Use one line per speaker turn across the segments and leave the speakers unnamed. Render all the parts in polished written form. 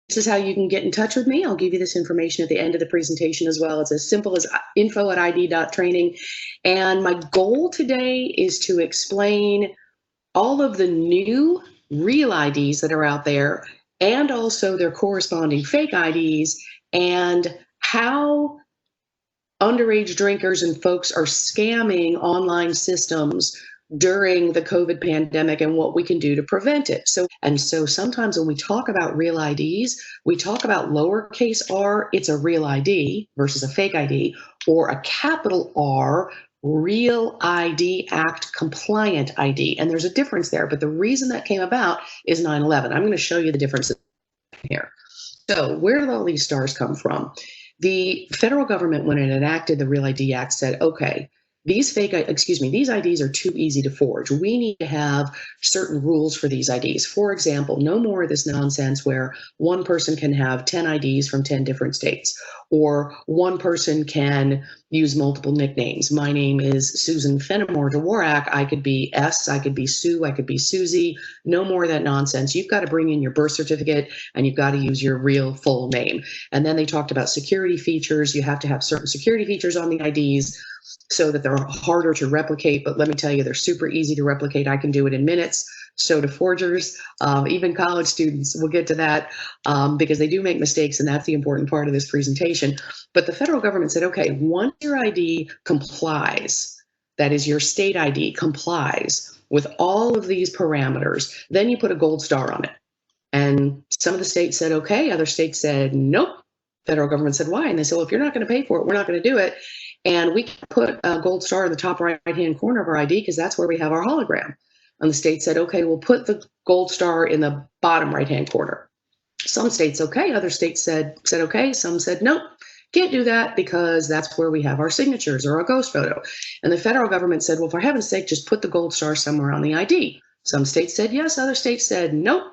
This is how you can get in touch with me. I'll give you this information at the end of the presentation as well. It's as simple as info@id.training. And my goal today is to explain all of the new real IDs that are out there and also their corresponding fake IDs and how underage drinkers and folks are scamming online systems during the COVID pandemic and what we can do to prevent it. So sometimes when we talk about real IDs, we talk about lowercase r, it's a real ID versus a fake ID, or a capital R, Real ID Act compliant ID. And there's a difference there, but the reason that came about is 9/11. I'm going to show you the differences here. So where did all these stars come from? The federal government, when it enacted the Real ID Act, said, okay, these IDs are too easy to forge. We need to have certain rules for these IDs. For example, no more of this nonsense where one person can have 10 IDs from 10 different states, or one person can use multiple nicknames. My name is Susan Fenimore Dvorak. I could be S, I could be Sue, I could be Susie. No more of that nonsense. You've got to bring in your birth certificate and you've got to use your real full name. And then they talked about security features. You have to have certain security features on the IDs so that they're harder to replicate. But let me tell you, they're super easy to replicate. I can do it in minutes. So do forgers, even college students. We'll get to that because they do make mistakes, and that's the important part of this presentation. But the federal government said, okay, once your ID complies, that is your state ID complies with all of these parameters, then you put a gold star on it. And some of the states said, okay, other states said, nope. Federal government said, why? And they said, well, if you're not going to pay for it, we're not going to do it. And we can put a gold star in the top right-hand corner of our ID because that's where we have our hologram. And the state said, okay, we'll put the gold star in the bottom right-hand corner. Some states, okay. Other states said okay. Some said, nope, can't do that because that's where we have our signatures or our ghost photo. And the federal government said, well, for heaven's sake, just put the gold star somewhere on the ID. Some states said yes. Other states said, nope,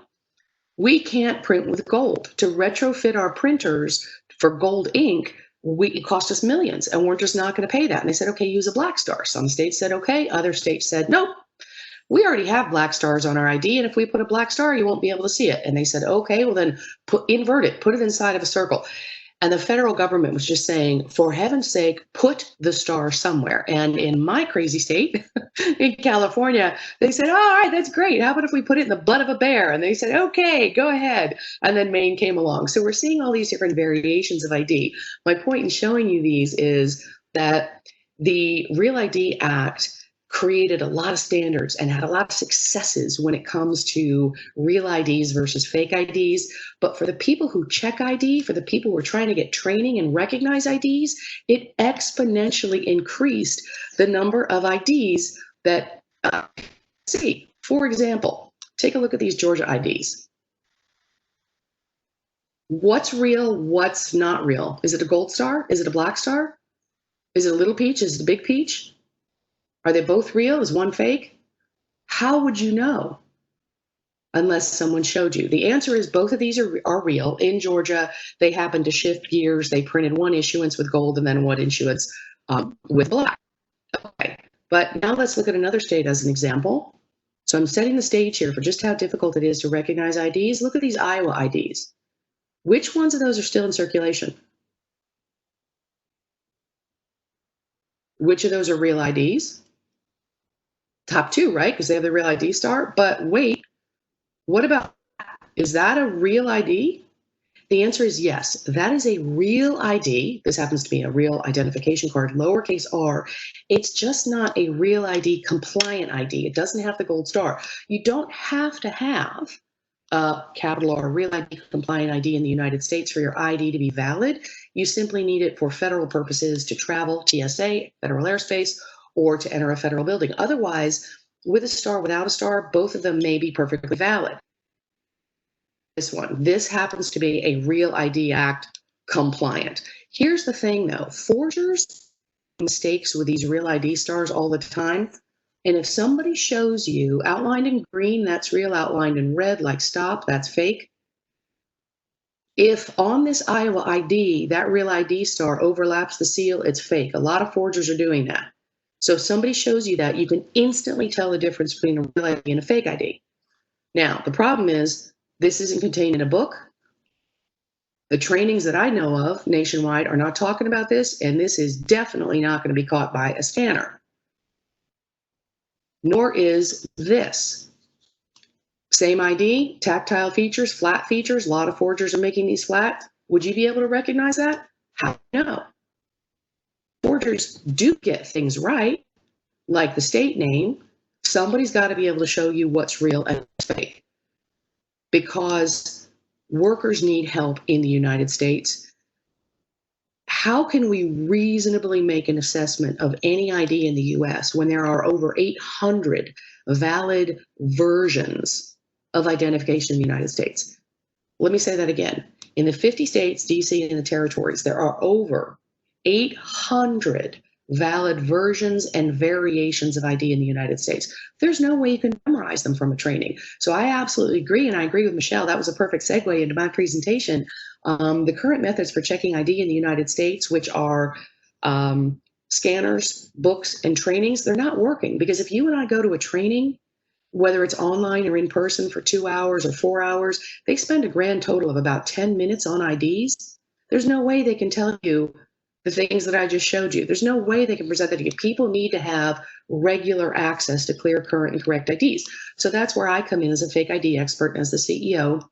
we can't print with gold. To retrofit our printers for gold ink, it cost us millions, and we're just not going to pay that. And they said, okay, use a black star. Some states said, okay. Other states said, nope, we already have black stars on our ID, and if we put a black star, you won't be able to see it. And they said, okay, well then invert it, put it inside of a circle. And the federal government was just saying, for heaven's sake, put the star somewhere. And in my crazy state, in California, they said, all right, that's great. How about if we put it in the butt of a bear? And they said, okay, go ahead. And then Maine came along. So we're seeing all these different variations of ID. My point in showing you these is that the Real ID Act created a lot of standards and had a lot of successes when it comes to real IDs versus fake IDs. But for the people who check ID, for the people who are trying to get training and recognize IDs, it exponentially increased the number of IDs that see. For example, take a look at these Georgia IDs. What's real? What's not real? Is it a gold star? Is it a black star? Is it a little peach? Is it a big peach? Are they both real? Is one fake? How would you know unless someone showed you? The answer is both of these are real. In Georgia, they happened to shift gears. They printed one issuance with gold and then one issuance with black. Okay, but now let's look at another state as an example. So I'm setting the stage here for just how difficult it is to recognize IDs. Look at these Iowa IDs. Which ones of those are still in circulation? Which of those are real IDs? Top two, right? Because they have the Real ID star. But wait, what about, is that a real ID? The answer is yes. That is a real ID. This happens to be a real identification card, lowercase r. It's just not a Real ID compliant ID. It doesn't have the gold star. You don't have to have a capital R Real ID compliant ID in the United States for your ID to be valid. You simply need it for federal purposes to travel, TSA, federal airspace, or to enter a federal building. Otherwise, with a star, without a star, both of them may be perfectly valid. This happens to be a Real ID Act compliant. Here's the thing though, forgers make mistakes with these Real ID stars all the time. And if somebody shows you outlined in green, that's real, outlined in red, like stop, that's fake. If on this Iowa ID, that Real ID star overlaps the seal, it's fake. A lot of forgers are doing that. So if somebody shows you that, you can instantly tell the difference between a real ID and a fake ID. Now, the problem is this isn't contained in a book. The trainings that I know of nationwide are not talking about this, and this is definitely not going to be caught by a scanner. Nor is this. Same ID, tactile features, flat features. A lot of forgers are making these flat. Would you be able to recognize that? How do you know? Forgers do get things right, like the state name. Somebody's got to be able to show you what's real and what's fake, because workers need help in the United States. How can we reasonably make an assessment of any ID in the US when there are over 800 valid versions of identification in the United States? Let me say that again. In the 50 states, DC, and the territories, there are over 800 valid versions and variations of ID in the United States. There's no way you can memorize them from a training. So I absolutely agree, and I agree with Michelle. That was a perfect segue into my presentation. The current methods for checking ID in the United States, which are scanners, books, and trainings, they're not working, because if you and I go to a training, whether it's online or in person for 2 hours or 4 hours, they spend a grand total of about 10 minutes on IDs. There's no way they can tell you the things that I just showed you. There's no way they can present that to you. People need to have regular access to clear, current, and correct IDs. So that's where I come in as a fake ID expert and as the CEO.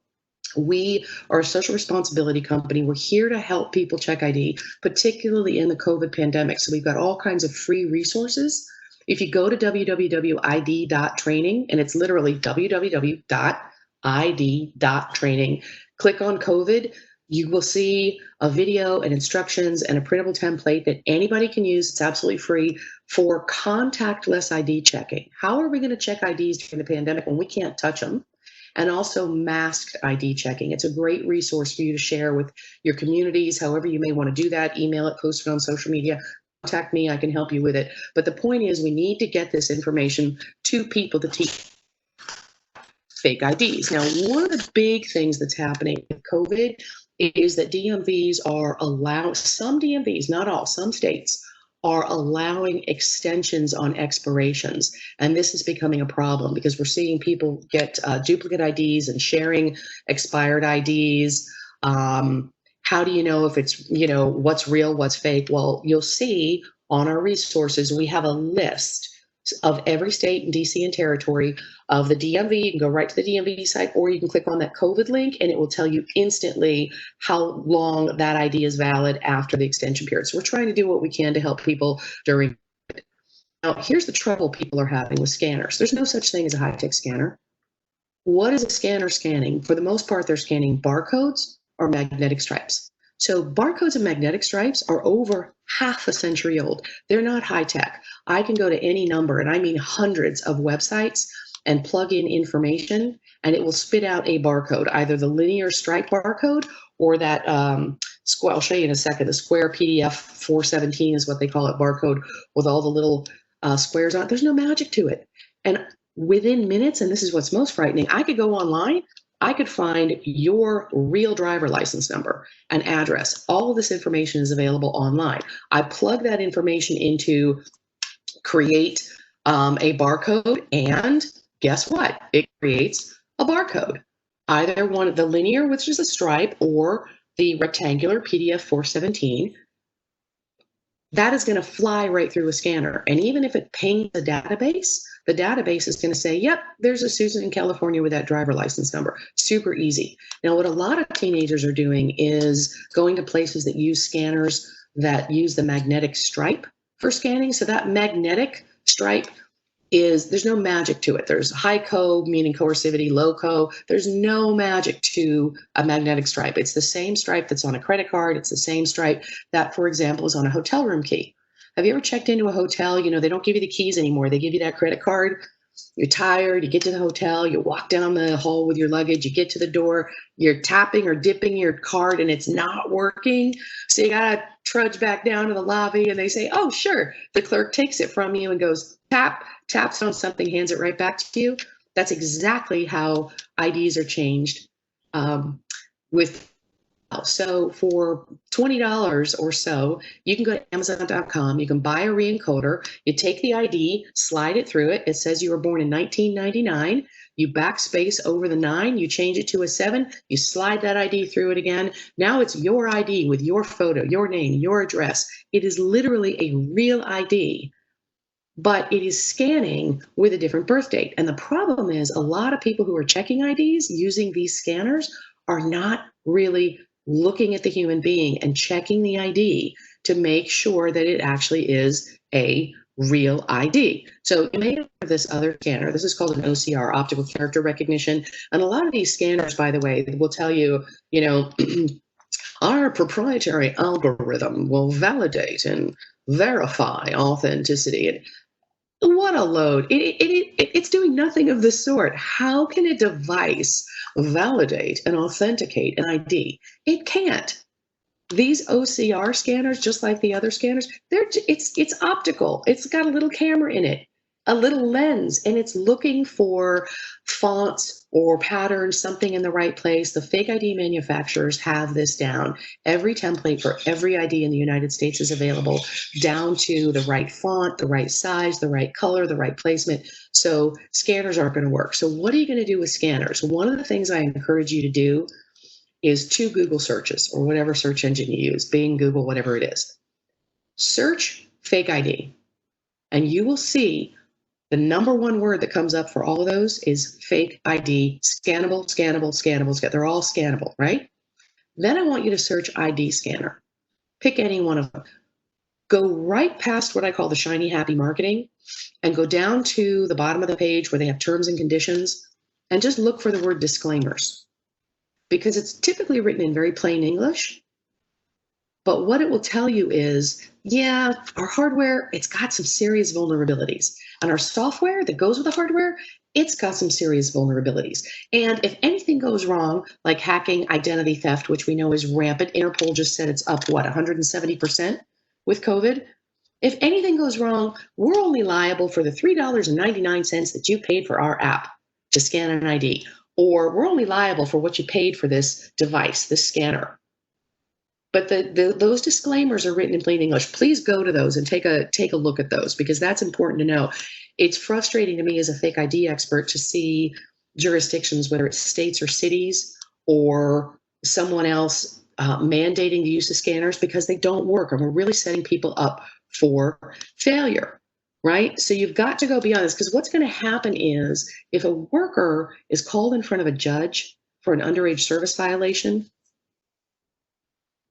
We are a social responsibility company. We're here to help people check ID, particularly in the COVID pandemic. So we've got all kinds of free resources. If you go to www.id.training, and it's literally www.id.training, click on COVID, you will see a video and instructions and a printable template that anybody can use. It's absolutely free for contactless ID checking. How are we going to check IDs during the pandemic when we can't touch them? And also masked ID checking. It's a great resource for you to share with your communities, however you may want to do that. Email it, post it on social media, contact me, I can help you with it. But the point is, we need to get this information to people to teach fake IDs. Now, one of the big things that's happening with COVID is that DMVs are allowed, some DMVs, not all, some states are allowing extensions on expirations. And this is becoming a problem because we're seeing people get duplicate IDs and sharing expired IDs. How do you know if it's, what's real, what's fake? Well, you'll see on our resources, we have a list of every state and DC and territory of the DMV. You can go right to the DMV site, or you can click on that COVID link and it will tell you instantly how long that ID is valid after the extension period. So we're trying to do what we can to help people during. Now, here's the trouble people are having with scanners. There's no such thing as a high-tech scanner. What is a scanner scanning? For the most part, they're scanning barcodes or magnetic stripes. So barcodes and magnetic stripes are over half a century old. They're not high tech. I can go to any number, and I mean hundreds of websites, and plug in information, and it will spit out a barcode, either the linear stripe barcode or that, I'll show you in a second, the square PDF 417 is what they call it, barcode with all the little squares on it. There's no magic to it. And within minutes, and this is what's most frightening, I could go online, I could find your real driver license number and address. All of this information is available online. I plug that information into create a barcode, and guess what? It creates a barcode. Either one of the linear, which is a stripe, or the rectangular PDF 417. That is going to fly right through a scanner. And even if it pings the database is going to say, yep, there's a Susan in California with that driver license number. Super easy. Now, what a lot of teenagers are doing is going to places that use scanners that use the magnetic stripe for scanning. So that magnetic stripe there's no magic to it. There's high co, meaning coercivity, low co. There's no magic to a magnetic stripe. It's the same stripe that's on a credit card. It's the same stripe that, for example, is on a hotel room key. Have you ever checked into a hotel? They don't give you the keys anymore. They give you that credit card. You're tired, you get to the hotel, you walk down the hall with your luggage, you get to the door, you're tapping or dipping your card and it's not working. So you gotta trudge back down to the lobby and they say, oh, sure. The clerk takes it from you and goes, taps on something, hands it right back to you. That's exactly how IDs are changed So for $20 or so, you can go to Amazon.com, you can buy a reencoder, you take the ID, slide it through it, it says you were born in 1999, you backspace over the 9, you change it to a 7, you slide that ID through it again. Now it's your ID with your photo, your name, your address. It is literally a real ID, but it is scanning with a different birth date. And the problem is a lot of people who are checking IDs using these scanners are not really looking at the human being and checking the ID to make sure that it actually is a real ID. So you may have this other scanner. This is called an OCR, Optical Character Recognition. And a lot of these scanners, by the way, will tell you, our proprietary algorithm will validate and verify authenticity. What a load. It's doing nothing of the sort. How can a device validate and authenticate an ID? It can't. These OCR scanners, just like the other scanners, it's optical. It's got a little camera in it, a little lens, and it's looking for fonts or patterns, something in the right place. The fake ID manufacturers have this down. Every template for every ID in the United States is available, down to the right font, the right size, the right color, the right placement. So scanners aren't going to work. So what are you going to do with scanners? One of the things I encourage you to do is 2 Google searches, or whatever search engine you use, Bing, Google, whatever it is. Search fake ID, and you will see the number 1 word that comes up for all of those is fake ID, scannable, scannable, scannable. They're all scannable, right? Then I want you to search ID scanner. Pick any one of them. Go right past what I call the shiny happy marketing and go down to the bottom of the page where they have terms and conditions and just look for the word disclaimers, because it's typically written in very plain English. But what it will tell you is, yeah, our hardware, it's got some serious vulnerabilities. And our software that goes with the hardware, it's got some serious vulnerabilities. And if anything goes wrong, like hacking, identity theft, which we know is rampant, Interpol just said it's up, 170% with COVID? If anything goes wrong, we're only liable for the $3.99 that you paid for our app to scan an ID. Or we're only liable for what you paid for this device, this scanner. But those disclaimers are written in plain English. Please go to those and take a look at those, because that's important to know. It's frustrating to me as a fake ID expert to see jurisdictions, whether it's states or cities or someone else, mandating the use of scanners because they don't work, and we're really setting people up for failure, right? So you've got to go beyond this, because what's going to happen is if a worker is called in front of a judge for an underage service violation,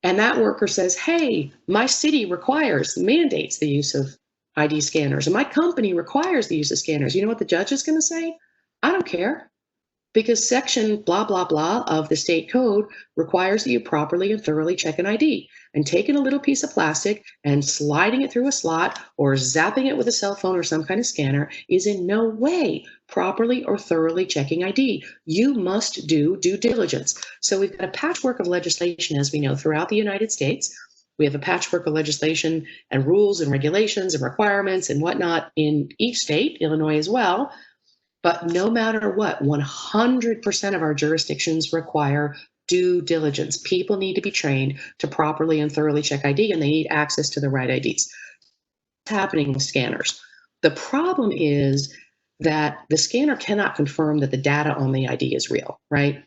and that worker says, hey, my city mandates the use of ID scanners, and my company requires the use of scanners, you know what the judge is going to say? I don't care, because section blah, blah, blah of the state code requires that you properly and thoroughly check an ID. And taking a little piece of plastic and sliding it through a slot or zapping it with a cell phone or some kind of scanner is in no way properly or thoroughly checking ID. You must do due diligence. So we've got a patchwork of legislation, as we know, throughout the United States. We have a patchwork of legislation and rules and regulations and requirements and whatnot in each state, Illinois as well. But no matter what, 100% of our jurisdictions require due diligence. People need to be trained to properly and thoroughly check ID, and they need access to the right IDs. What's happening with scanners? The problem is that the scanner cannot confirm that the data on the ID is real, right?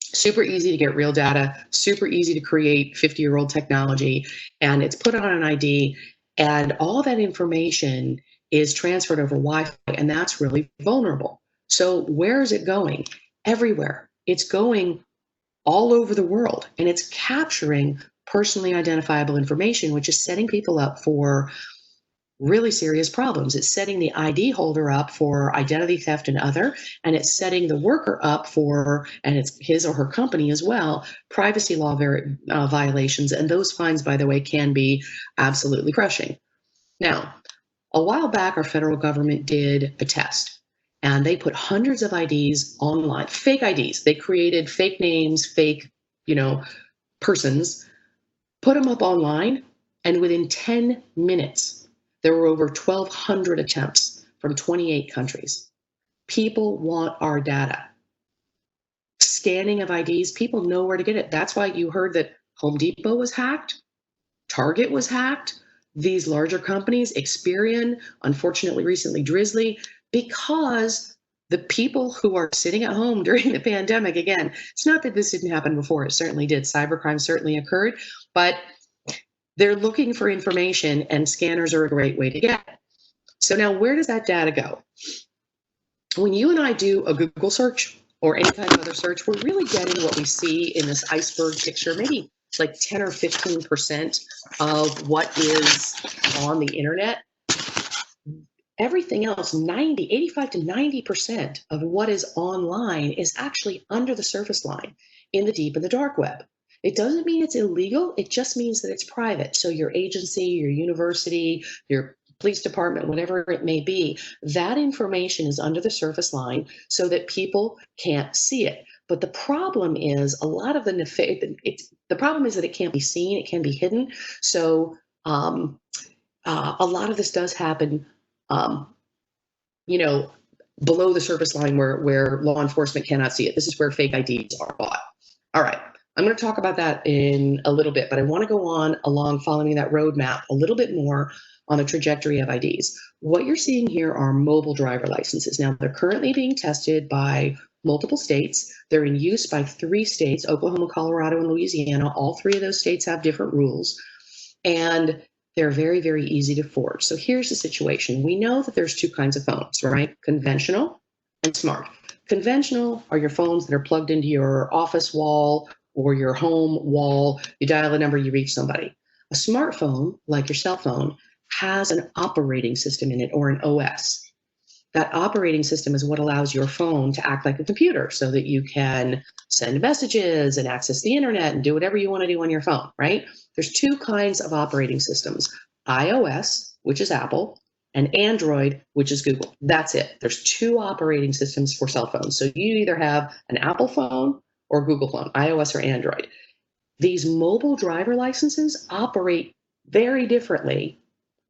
Super easy to get real data, super easy to create 50-year-old technology, and it's put on an ID, and all that information is transferred over Wi-Fi, and that's really vulnerable. So where is it going? Everywhere. It's going all over the world, and it's capturing personally identifiable information, which is setting people up for really serious problems. It's setting the ID holder up for identity theft and other, and it's setting the worker up for, and it's his or her company as well, privacy law violations. And those fines, by the way, can be absolutely crushing. Now, a while back, our federal government did a test, and they put hundreds of IDs online, fake IDs. They created fake names, fake, persons, put them up online, and within 10 minutes, there were over 1,200 attempts from 28 countries. People want our data. Scanning of IDs, people know where to get it. That's why you heard that Home Depot was hacked, Target was hacked, these larger companies, Experian, unfortunately recently Drizzly, because the people who are sitting at home during the pandemic, again, it's not that this didn't happen before, it certainly did. Cybercrime certainly occurred, but they're looking for information, and scanners are a great way to get it. So now where does that data go? When you and I do a Google search or any kind of other search, we're really getting what we see in this iceberg picture, maybe like 10 or 15% of what is on the internet. Everything else, 85 to 90% of what is online is actually under the surface line in the deep and the dark web. It doesn't mean it's illegal. It just means that it's private. So your agency, your university, your police department, whatever it may be, that information is under the surface line so that people can't see it. But the problem is a lot of the problem is that it can't be seen. It can be hidden. So a lot of this does happen below the surface line where law enforcement cannot see it. This is where fake IDs are bought. All right, I'm going to talk about that in a little bit, but I want to go on along following that roadmap a little bit more on the trajectory of IDs. What you're seeing here are mobile driver licenses. Now, they're currently being tested by multiple states. They're in use by 3 states, Oklahoma, Colorado, and Louisiana. All 3 of those states have different rules. And they're very, very easy to forge. So here's the situation. We know that there's 2 kinds of phones, right? Conventional and smart. Conventional are your phones that are plugged into your office wall or your home wall. You dial a number, you reach somebody. A smartphone, like your cell phone, has an operating system in it, or an OS. That operating system is what allows your phone to act like a computer so that you can send messages and access the internet and do whatever you want to do on your phone, right? There's 2 kinds of operating systems: iOS, which is Apple, and Android, which is Google. That's it. There's 2 operating systems for cell phones. So you either have an Apple phone or Google phone, iOS or Android. These mobile driver licenses operate very differently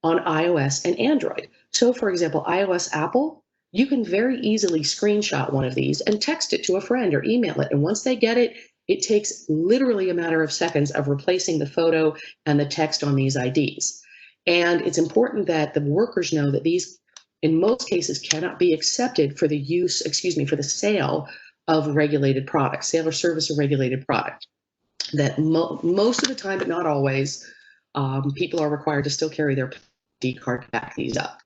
on iOS and Android. So for example, iOS Apple, you can very easily screenshot one of these and text it to a friend or email it. And once they get it, it takes literally a matter of seconds of replacing the photo and the text on these IDs. And it's important that the workers know that these, in most cases, cannot be accepted for the for the sale of regulated products, sale or service of regulated product. That most of the time, but not always, people are required to still carry their ID card to back these up.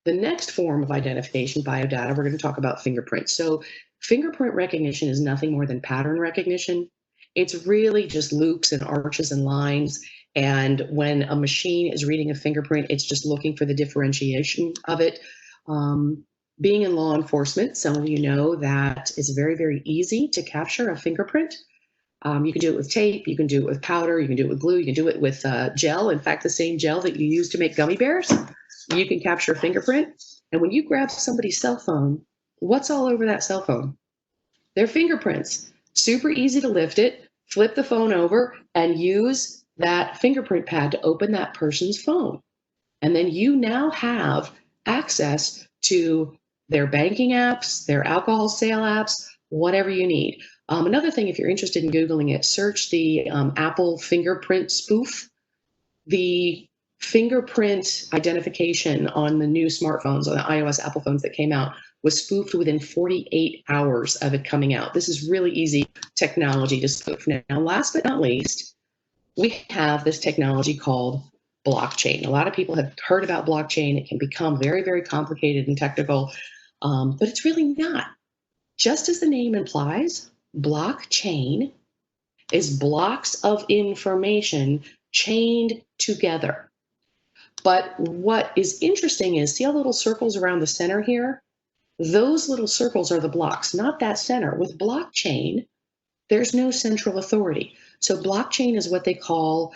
The next form of identification, biodata, we're going to talk about fingerprints. So fingerprint recognition is nothing more than pattern recognition. It's really just loops and arches and lines. And when a machine is reading a fingerprint, it's just looking for the differentiation of it. Being in law enforcement, some of you know that it's very, very easy to capture a fingerprint. You can do it with tape, you can do it with powder, you can do it with glue, you can do it with gel. In fact, the same gel that you use to make gummy bears, you can capture a fingerprint. And when you grab somebody's cell phone, what's all over that cell phone? Their fingerprints. Super easy to lift it, flip the phone over, and use that fingerprint pad to open that person's phone. And then you now have access to their banking apps, their alcohol sale apps, whatever you need. Another thing, if you're interested in Googling it, search the Apple fingerprint spoof. The fingerprint identification on the new smartphones, on the iOS Apple phones that came out, was spoofed within 48 hours of it coming out. This is really easy technology to spoof. Now, last but not least, we have this technology called blockchain. A lot of people have heard about blockchain. It can become very, very complicated and technical, but it's really not. Just as the name implies, blockchain is blocks of information chained together. But what is interesting is, see how little circles around the center here? Those little circles are the blocks, not that center. With blockchain, there's no central authority. So blockchain is what they call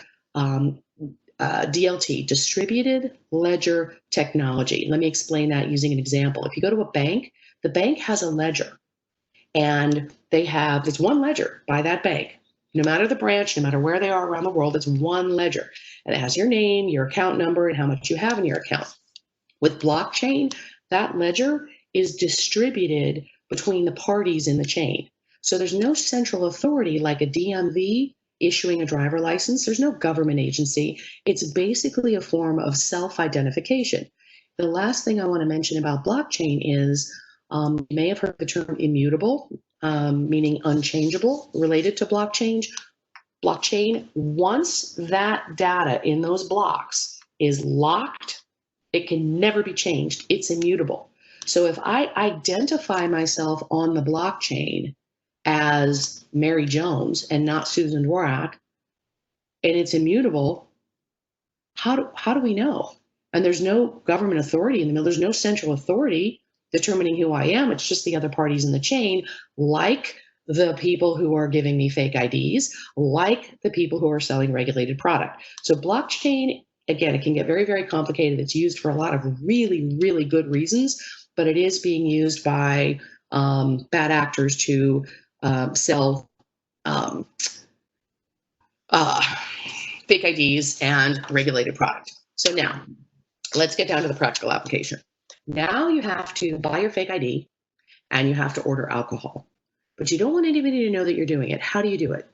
DLT, distributed ledger technology. Let me explain that using an example. If you go to a bank, the bank has a ledger. And it's one ledger by that bank. No matter the branch, no matter where they are around the world, it's one ledger. And it has your name, your account number, and how much you have in your account. With blockchain, that ledger is distributed between the parties in the chain. So there's no central authority like a DMV issuing a driver license. There's no government agency. It's basically a form of self-identification. The last thing I want to mention about blockchain is You may have heard the term immutable, meaning unchangeable, related to blockchain. Once that data in those blocks is locked, it can never be changed. It's immutable. So if I identify myself on the blockchain as Mary Jones and not Susan Dvorak, and it's immutable, how do we know? And there's no government authority in the middle. There's no central authority determining who I am. It's just the other parties in the chain, like the people who are giving me fake IDs, like the people who are selling regulated product. So blockchain, again, it can get very, very complicated. It's used for a lot of really, really good reasons, but it is being used by bad actors to sell fake IDs and regulated product. So now let's get down to the practical application. Now you have to buy your fake ID and you have to order alcohol, but you don't want anybody to know that you're doing it. How do you do it?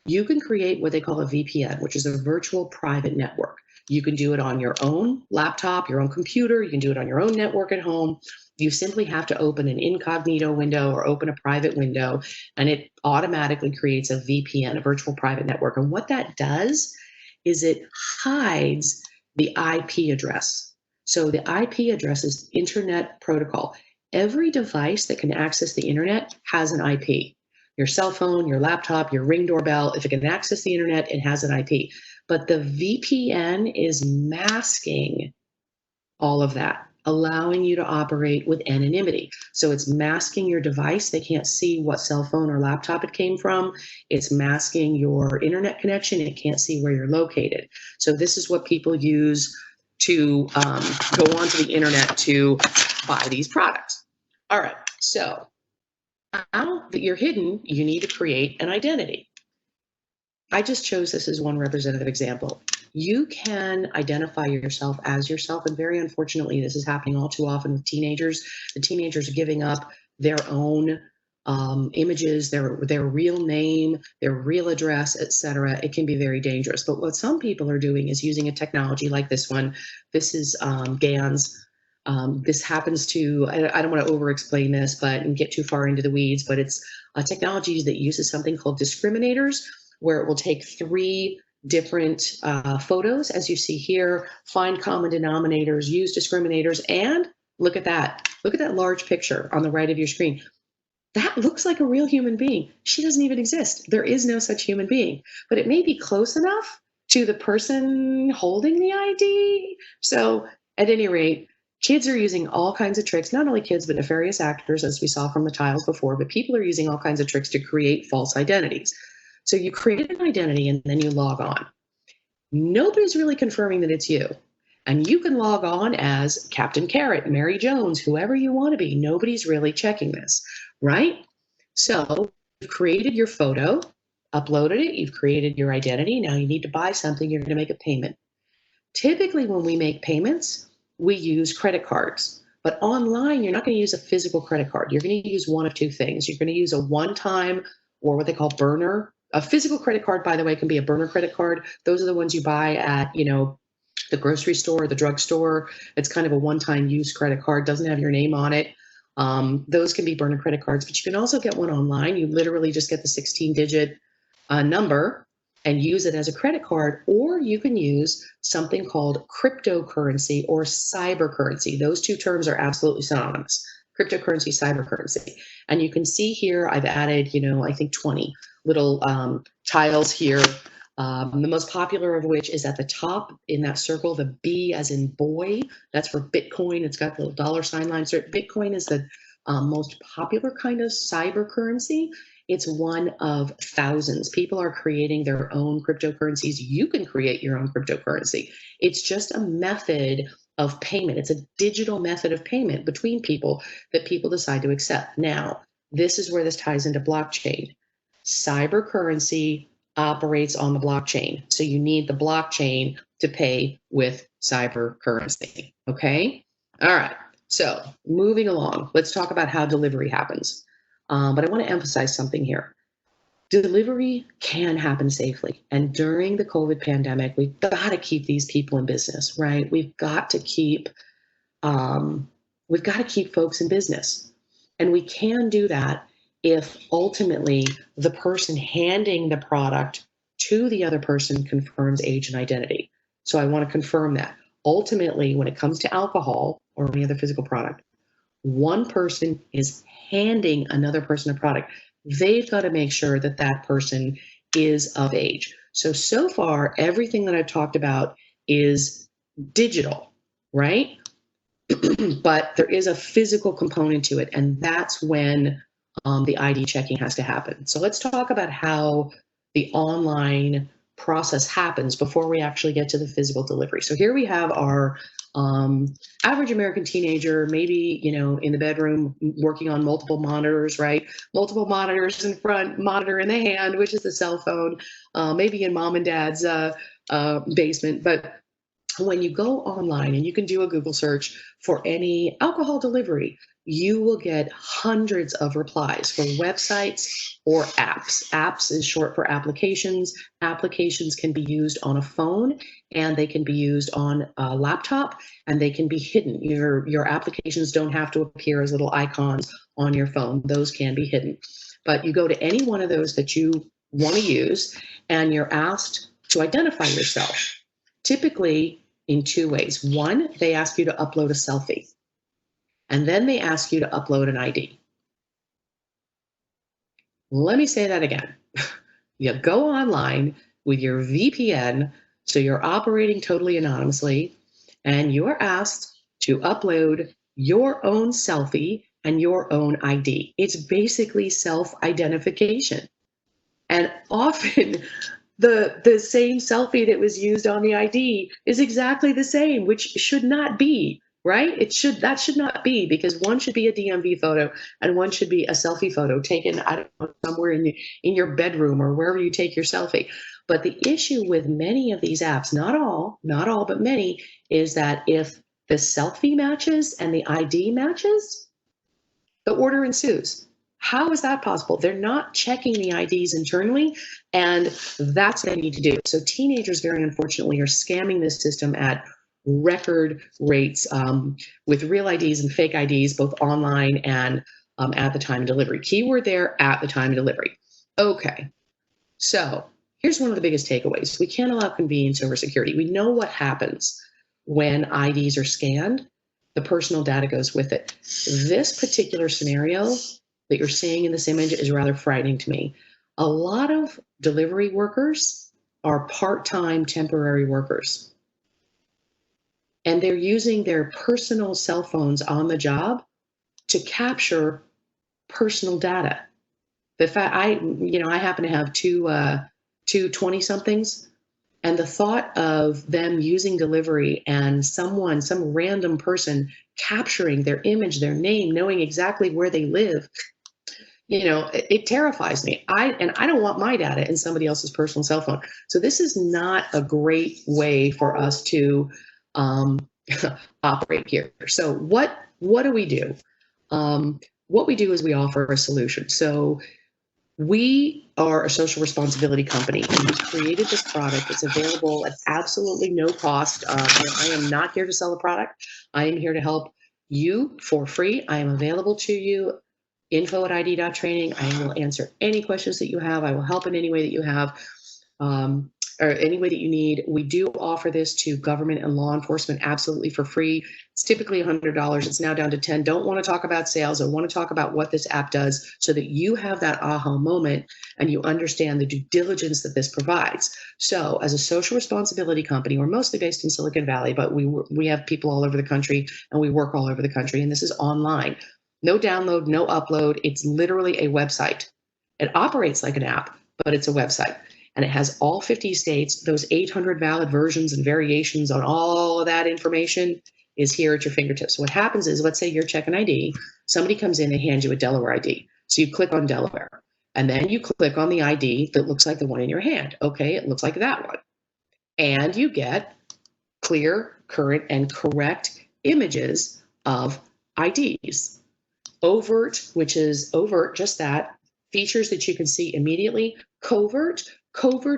You can create what they call a VPN, which is a virtual private network. You can do it on your own laptop, your own computer. You can do it on your own network at home. You simply have to open an incognito window or open a private window, and it automatically creates a VPN, a virtual private network. And what that does is it hides the IP address. So the IP address is Internet Protocol. Every device that can access the internet has an IP. Your cell phone, your laptop, your Ring doorbell, if it can access the internet, it has an IP. But the VPN is masking all of that, allowing you to operate with anonymity. So it's masking your device. They can't see what cell phone or laptop it came from. It's masking your internet connection. It can't see where you're located. So this is what people use to go onto the internet to buy these products. All right, so now that you're hidden, you need to create an identity. I just chose this as one representative example. You can identify yourself as yourself, and very unfortunately, this is happening all too often with teenagers. The teenagers are giving up their own images, their real name, their real address, etc. It can be very dangerous. But what some people are doing is using a technology like this one. This is GANs. This happens to, I don't want to over-explain this, but and get too far into the weeds, but it's a technology that uses something called discriminators, where it will take 3 different photos, as you see here, find common denominators, use discriminators, and look at that. Look at that large picture on the right of your screen. That looks like a real human being. She doesn't even exist. There is no such human being, but it may be close enough to the person holding the ID. So at any rate, kids are using all kinds of tricks, not only kids, but nefarious actors, as we saw from the tiles before, but people are using all kinds of tricks to create false identities. So you create an identity and then you log on. Nobody's really confirming that it's you. And you can log on as Captain Carrot, Mary Jones, whoever you want to be. Nobody's really checking this, right? So you've created your photo, uploaded it, you've created your identity. Now you need to buy something, you're going to make a payment. Typically when we make payments, we use credit cards. But online, you're not going to use a physical credit card. You're going to use one of 2 things. You're going to use a one-time, or what they call burner. A physical credit card, by the way, can be a burner credit card. Those are the ones you buy at, the grocery store, the drugstore. It's kind of a one-time use credit card, doesn't have your name on it. Those can be burner credit cards, but you can also get one online. You literally just get the 16-digit number and use it as a credit card, or you can use something called cryptocurrency or cybercurrency. Those 2 terms are absolutely synonymous. Cryptocurrency, cybercurrency. And you can see here, I've added, I think 20 little tiles here. The most popular of which is at the top in that circle, the B as in boy. That's for Bitcoin. It's got the little dollar sign line. So Bitcoin is the most popular kind of cyber currency. It's one of thousands. People are creating their own cryptocurrencies. You can create your own cryptocurrency. It's just a method of payment. It's a digital method of payment between people that people decide to accept. Now, this is where this ties into blockchain. Cyber currency operates on the blockchain. So you need the blockchain to pay with cyber currency. Okay? All right. So moving along, let's talk about how delivery happens. But I want to emphasize something here. Delivery can happen safely. And during the COVID pandemic, we've got to keep these people in business, right? We've got to keep folks in business. And we can do that if ultimately the person handing the product to the other person confirms age and identity. So I want to confirm that. Ultimately, when it comes to alcohol or any other physical product, one person is handing another person a product. They've got to make sure that that person is of age. So far, everything that I've talked about is digital, right? But there is a physical component to it, and that's when the ID checking has to happen. So let's talk about how the online process happens before we actually get to the physical delivery. So here we have our average American teenager, maybe, in the bedroom working on multiple monitors, right? Multiple monitors in front, monitor in the hand, which is the cell phone, maybe in mom and dad's basement. But when you go online and you can do a Google search for any alcohol delivery, you will get hundreds of replies for websites or apps. Apps is short for applications. Applications can be used on a phone, and they can be used on a laptop, and they can be hidden. Your applications don't have to appear as little icons on your phone. Those can be hidden. But you go to any one of those that you want to use, and you're asked to identify yourself. Typically in two ways. One, they ask you to upload a selfie, and then they ask you to upload an ID. Let me say that again. You go online with your VPN, so you're operating totally anonymously, and you are asked to upload your own selfie and your own ID. It's basically self-identification. And often the same selfie that was used on the ID is exactly the same, which should not be, right? That should not be, because one should be a DMV photo and one should be a selfie photo taken, I don't know, somewhere in your bedroom or wherever you take your selfie. But the issue with many of these apps, not all, but many, is that if the selfie matches and the ID matches, the order ensues. How is that possible? They're not checking the IDs internally, and that's what they need to do. So teenagers, very unfortunately, are scamming this system at record rates with real IDs and fake IDs, both online and at the time of delivery. Keyword there, at the time of delivery. Okay, so here's one of the biggest takeaways. We can't allow convenience over security. We know what happens when IDs are scanned. The personal data goes with it. This particular scenario that you're seeing in this image is rather frightening to me. A lot of delivery workers are part-time temporary workers, and they're using their personal cell phones on the job to capture personal data. The fact I happen to have two 20-somethings, and the thought of them using delivery and some random person capturing their image, their name, knowing exactly where they live, it terrifies me. I don't want my data in somebody else's personal cell phone. So this is not a great way for us to operate here. So what do we do? What we do is we offer a solution. So we are a social responsibility company, and we created this product. It's available at absolutely no cost. I am not here to sell a product. I am here to help you for free. I am available to you. info@id.training. I will answer any questions that you have. I will help in any way that you have, or any way that you need. We do offer this to government and law enforcement absolutely for free. It's typically $100. It's now down to $10. Don't want to talk about sales. I want to talk about what this app does so that you have that aha moment and you understand the due diligence that this provides. So as a social responsibility company, we're mostly based in Silicon Valley, but we have people all over the country, and we work all over the country, and this is online. No download, no upload. It's literally a website. It operates like an app, but it's a website. And it has all 50 states. Those 800 valid versions and variations on all of that information is here at your fingertips. So what happens is, let's say you're checking ID. Somebody comes in, they hand you a Delaware ID. So you click on Delaware. And then you click on the ID that looks like the one in your hand. Okay, it looks like that one. And you get clear, current, and correct images of IDs. Overt, which is overt, just that, features that you can see immediately. Covert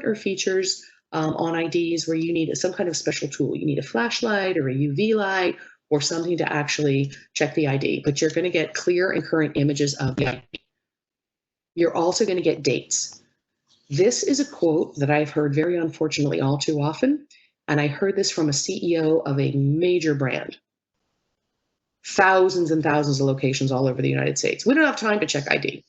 are features on IDs where you need some kind of special tool. You need a flashlight or a UV light or something to actually check the ID, but you're going to get clear and current images of the ID. You're also going to get dates. This is a quote that I've heard very unfortunately all too often, and I heard this from a CEO of a major brand. Thousands and thousands of locations all over the United States. We don't have time to check ID.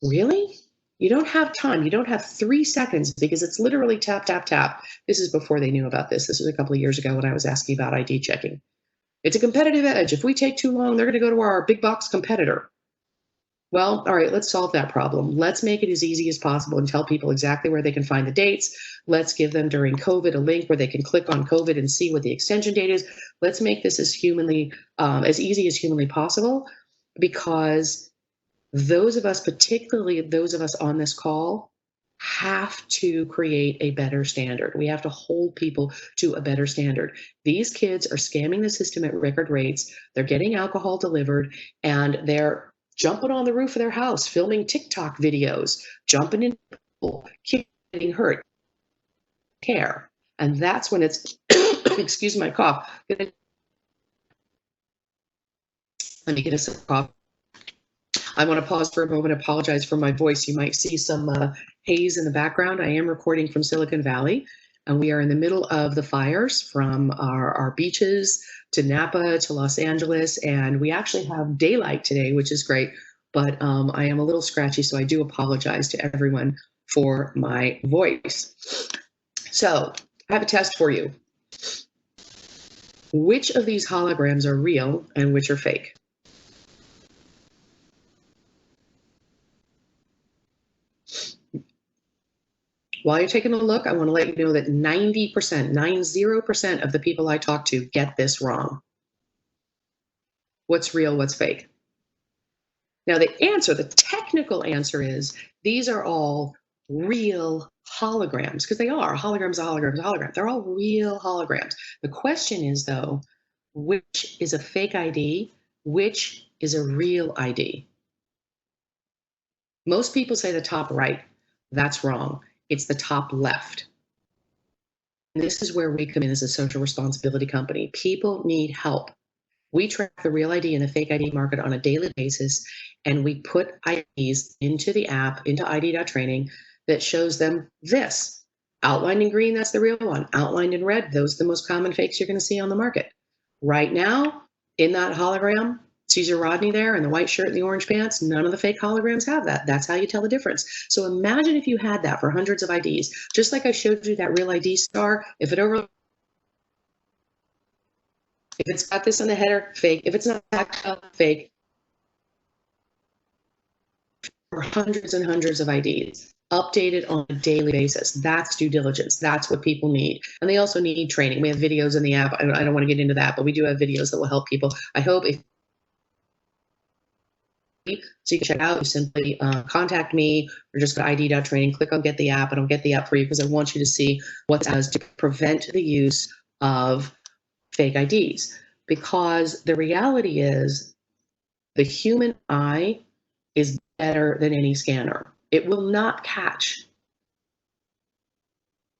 Really? You don't have time. You don't have 3 seconds because it's literally tap, tap, tap. This is before they knew about this. This was a couple of years ago when I was asking about ID checking. It's a competitive edge. If we take too long, they're going to go to our big box competitor. Well, all right, let's solve that problem. Let's make it as easy as possible and tell people exactly where they can find the dates. Let's give them during COVID a link where they can click on COVID and see what the extension date is. Let's make this as easy as humanly possible, because those of us, particularly those of us on this call, have to create a better standard. We have to hold people to a better standard. These kids are scamming the system at record rates. They're getting alcohol delivered, and they're jumping on the roof of their house, filming TikTok videos, jumping in people, kids getting hurt. Care. And that's when it's, excuse my cough. Let me get a sip of cough. I want to pause for a moment, apologize for my voice. You might see some haze in the background. I am recording from Silicon Valley, and we are in the middle of the fires from our beaches to Napa to Los Angeles, and we actually have daylight today, which is great, but I am a little scratchy, so I do apologize to everyone for my voice. So I have a test for you. Which of these holograms are real and which are fake? While you're taking a look, I want to let you know that 90% of the people I talk to get this wrong. What's real, what's fake? Now the technical answer is these are all real holograms, because they are. Holograms, hologram. They're all real holograms. The question is, though, which is a fake ID? Which is a real ID? Most people say the top right. That's wrong. It's the top left. And this is where we come in as a social responsibility company. People need help. We track the real ID and the fake ID market on a daily basis, and we put IDs into the app, into ID.training, that shows them this. Outlined in green, that's the real one. Outlined in red, those are the most common fakes you're going to see on the market. Right now, in that hologram, Caesar Rodney there in the white shirt and the orange pants, none of the fake holograms have that. That's how you tell the difference. So imagine if you had that for hundreds of IDs, just like I showed you that real ID star. If it's got this on the header, fake. If it's not fake. For hundreds and hundreds of IDs, updated on a daily basis. That's due diligence. That's what people need. And they also need training. We have videos in the app. I don't want to get into that, but we do have videos that will help people. I hope if so you can check out, you simply contact me or just go to ID.training, click on get the app, and I'll get the app for you because I want you to see what it does to prevent the use of fake IDs. Because the reality is the human eye is better than any scanner. It will not catch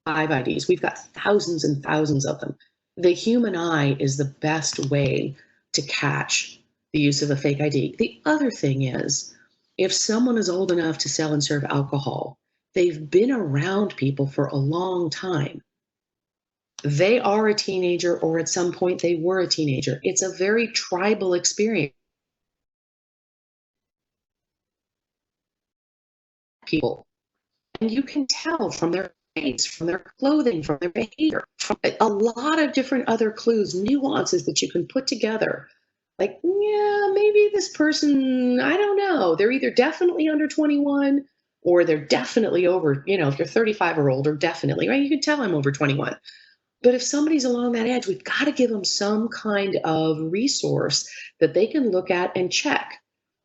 5 IDs. We've got thousands and thousands of them. The human eye is the best way to catch the use of a fake ID. The other thing is, if someone is old enough to sell and serve alcohol, they've been around people for a long time. They are a teenager, or at some point they were a teenager. It's a very tribal experience. People, and you can tell from their face, from their clothing, from their behavior, from a lot of different other clues, nuances that you can put together. Like, yeah, maybe this person, I don't know. They're either definitely under 21 or they're definitely over, if you're 35 or older, definitely, right? You can tell I'm over 21. But if somebody's along that edge, we've got to give them some kind of resource that they can look at and check.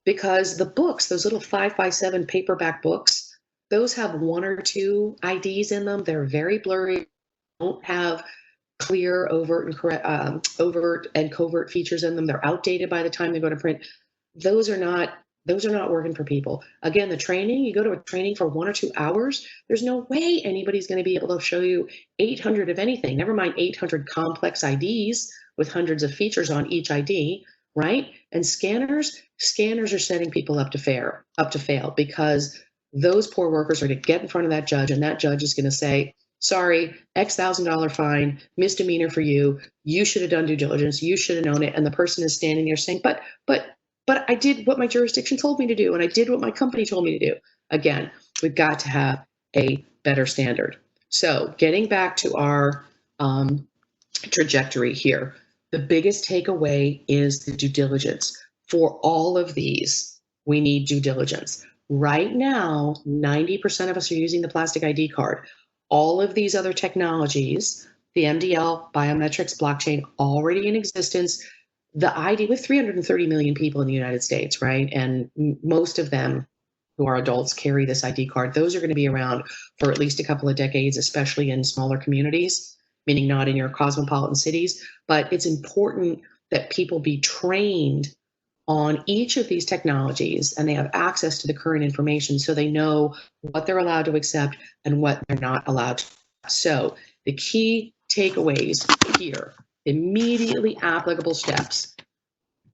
Because the books, those little 5x7 paperback books, those have 1 or 2 IDs in them. They're very blurry, don't have clear overt and covert features in them. They're outdated by the time they go to print. Those are not working for people. Again, the training, you go to a training for 1 or 2 hours, there's no way anybody's going to be able to show you 800 of anything, never mind 800 complex IDs. with hundreds of features on each ID, right? And scanners are setting people up to fail because those poor workers are going to get in front of that judge, and that judge is going to say, sorry, X $1,000 fine, misdemeanor for you. You should have done due diligence. You should have known it. And the person is standing there saying, but I did what my jurisdiction told me to do, and I did what my company told me to do. Again, we've got to have a better standard. So getting back to our trajectory here, the biggest takeaway is the due diligence. For all of these, we need due diligence. Right now, 90% of us are using the plastic ID card. All of these other technologies, the MDL, biometrics, blockchain, already in existence. The ID with 330 million people in the United States, right? And most of them who are adults carry this ID card. Those are going to be around for at least a couple of decades, especially in smaller communities, meaning not in your cosmopolitan cities. But it's important that people be trained on each of these technologies and they have access to the current information so they know what they're allowed to accept and what they're not allowed to. So the key takeaways here, immediately applicable steps.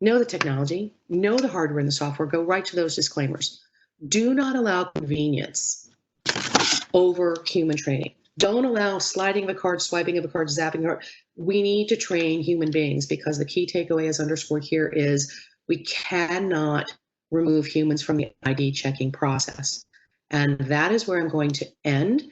Know the technology, know the hardware and the software, go right to those disclaimers. Do not allow convenience over human training. Don't allow sliding of a card, swiping of a card, zapping a card. We need to train human beings because the key takeaway as underscored here is we cannot remove humans from the ID checking process. And that is where I'm going to end.